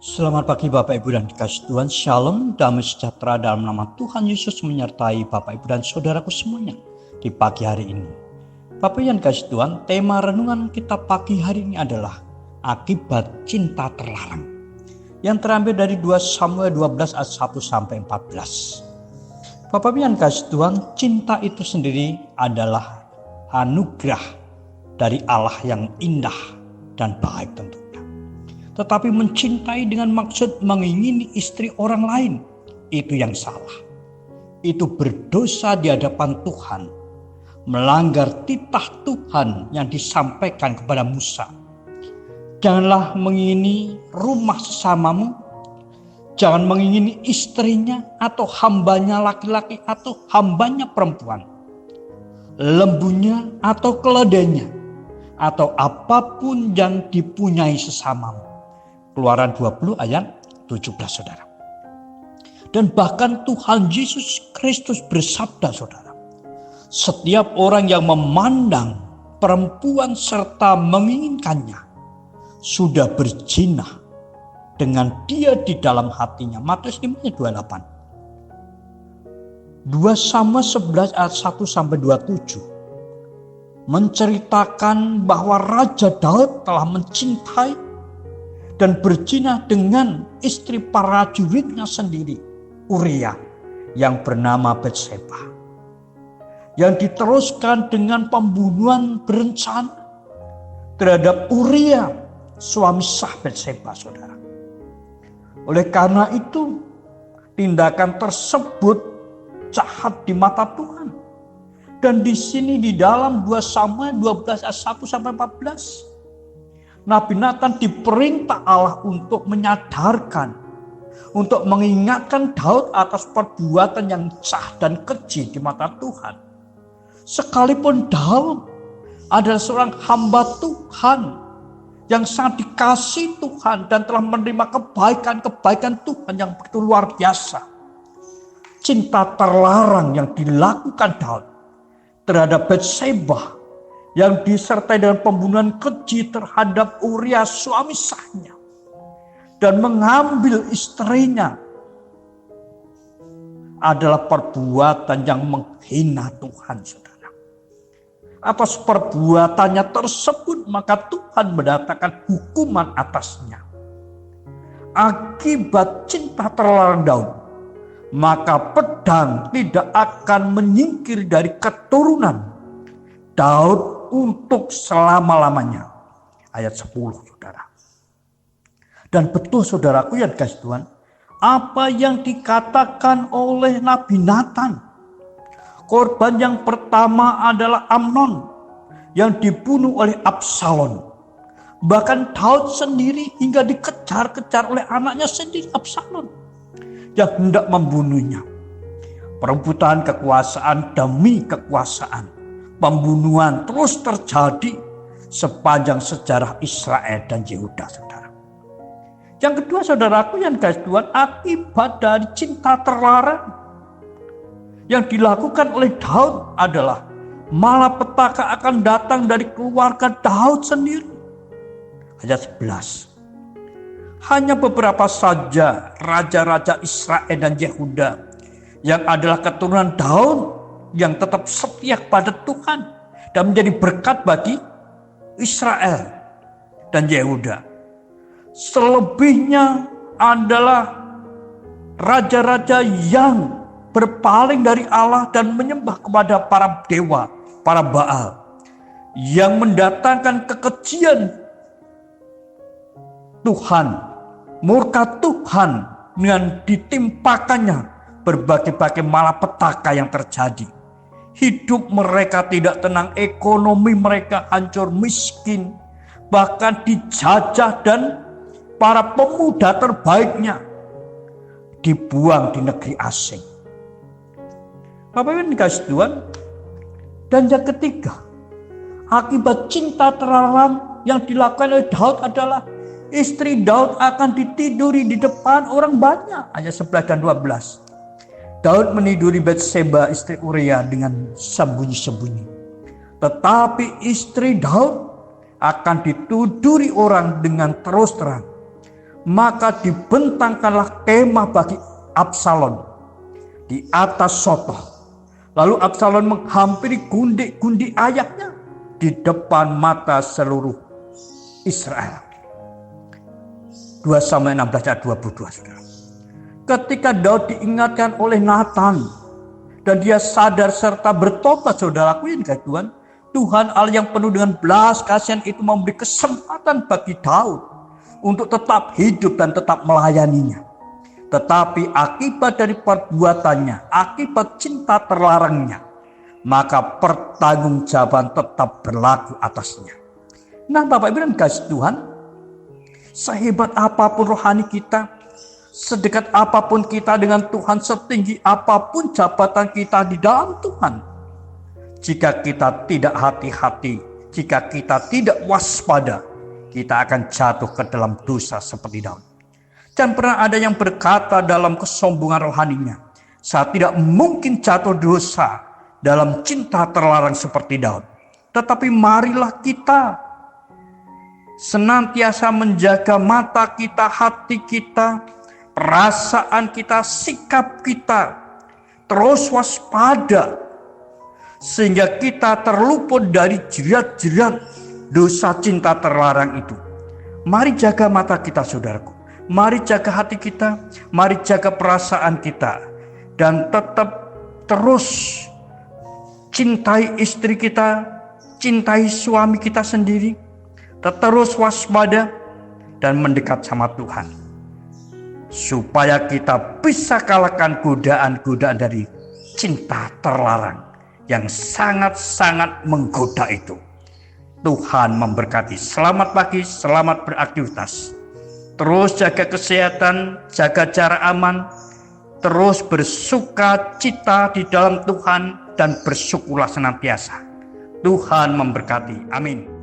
Selamat pagi Bapak Ibu dan dikasih Tuhan. Shalom, damai sejahtera dalam nama Tuhan Yesus menyertai Bapak Ibu dan saudaraku semuanya di pagi hari ini. Bapak Ibu yang dikasih Tuhan, tema renungan kita pagi hari ini adalah akibat cinta terlarang, yang terambil dari 2 Samuel 12 ayat 1 sampai 14. Bapak Ibu yang dikasih Tuhan, cinta itu sendiri adalah anugerah dari Allah yang indah dan baik tentunya. Tetapi mencintai dengan maksud mengingini istri orang lain, itu yang salah. Itu berdosa di hadapan Tuhan, melanggar titah Tuhan yang disampaikan kepada Musa. Janganlah mengingini rumah sesamamu, jangan mengingini istrinya atau hambanya laki-laki atau hambanya perempuan, lembunya atau keledainya, atau apapun yang dipunyai sesamamu. Keluaran 20 ayat 17 saudara. Dan bahkan Tuhan Yesus Kristus bersabda saudara, setiap orang yang memandang perempuan serta menginginkannya sudah berzina dengan dia di dalam hatinya. Matius 5 ayat 28. 2 Samuel 11 ayat 1 sampai 27 menceritakan bahwa Raja Daud telah mencintai dan berzina dengan istri prajuritnya sendiri, Uria, yang bernama Batseba, yang diteruskan dengan pembunuhan berencana terhadap Uria, suami sah Batseba, saudara. Oleh karena itu, tindakan tersebut jahat di mata Tuhan. Dan di sini di dalam 2 Samuel 12 ayat 1 sampai 14, Nabi Nathan diperintah Allah untuk menyadarkan, untuk mengingatkan Daud atas perbuatan yang sah dan keji di mata Tuhan. Sekalipun Daud adalah seorang hamba Tuhan yang sangat dikasihi Tuhan dan telah menerima kebaikan-kebaikan Tuhan yang begitu luar biasa. Cinta terlarang yang dilakukan Daud terhadap Batseba yang disertai dengan pembunuhan keji terhadap Uria suami sahnya dan mengambil istrinya adalah perbuatan yang menghina Tuhan, saudara. Atas perbuatannya tersebut maka Tuhan mendatangkan hukuman atasnya. Akibat cinta terlarang Daud, maka pedang tidak akan menyingkir dari keturunan Daud untuk selama-lamanya. Ayat 10 saudara. Dan betul saudaraku yang dikasihi Tuhan, apa yang dikatakan oleh Nabi Nathan. Korban yang pertama adalah Amnon yang dibunuh oleh Absalom. Bahkan Daud sendiri hingga dikejar-kejar oleh anaknya sendiri Absalom yang hendak membunuhnya. Perebutan kekuasaan demi kekuasaan, pembunuhan terus terjadi sepanjang sejarah Israel dan Yehuda, saudara. Yang kedua saudaraku yang dikasihi Tuhan, akibat dari cinta terlarang yang dilakukan oleh Daud adalah malapetaka akan datang dari keluarga Daud sendiri. Ayat 11. Hanya beberapa saja raja-raja Israel dan Yehuda yang adalah keturunan Daud yang tetap setia pada Tuhan dan menjadi berkat bagi Israel dan Yehuda. Selebihnya adalah raja-raja yang berpaling dari Allah dan menyembah kepada para dewa, para Baal, yang mendatangkan kekejian Tuhan, murka Tuhan dengan ditimpakannya berbagai-bagai malapetaka yang terjadi. Hidup mereka tidak tenang, ekonomi mereka hancur, miskin, bahkan dijajah dan para pemuda terbaiknya dibuang di negeri asing. Bapak Ibu dikasih Tuhan. Dan yang ketiga, akibat cinta terlarang yang dilakukan oleh Daud adalah istri Daud akan ditiduri di depan orang banyak. Ayat 11 dan 12. Daud meniduri Batseba istri Uria dengan sembunyi-sembunyi. Tetapi istri Daud akan dituduri orang dengan terus terang. Maka dibentangkanlah kemah bagi Absalom di atas Sotoh. Lalu Absalom menghampiri gundik-gundik ayahnya di depan mata seluruh Israel. 2 Samuel 16 ayat 22, saudara. Ketika Daud diingatkan oleh Nathan dan dia sadar serta bertobat, saudaraku yang dikasihi Tuhan, Tuhan Allah yang penuh dengan belas kasihan itu memberi kesempatan bagi Daud untuk tetap hidup dan tetap melayaninya. Tetapi akibat dari perbuatannya, akibat cinta terlarangnya, maka pertanggungjawaban tetap berlaku atasnya. Nah, Bapak Ibu dan kasih Tuhan, sehebat apapun rohani kita, sedekat apapun kita dengan Tuhan, setinggi apapun jabatan kita di dalam Tuhan, jika kita tidak hati-hati, jika kita tidak waspada, kita akan jatuh ke dalam dosa seperti Daud. Dan pernah ada yang berkata dalam kesombongan rohaninya, saya tidak mungkin jatuh dosa dalam cinta terlarang seperti Daud. Tetapi marilah kita senantiasa menjaga mata kita, hati kita, perasaan kita, sikap kita, terus waspada, sehingga kita terluput dari jerat-jerat dosa cinta terlarang itu. Mari jaga mata kita, saudaraku. Mari jaga hati kita, mari jaga perasaan kita, dan tetap terus cintai istri kita, cintai suami kita sendiri, terus waspada dan mendekat sama Tuhan, supaya kita bisa kalahkan godaan-godaan dari cinta terlarang yang sangat-sangat menggoda itu. Tuhan memberkati. Selamat pagi, selamat beraktivitas. Terus jaga kesehatan, jaga jarak aman, terus bersuka cita di dalam Tuhan dan bersyukurlah senantiasa. Tuhan memberkati. Amin.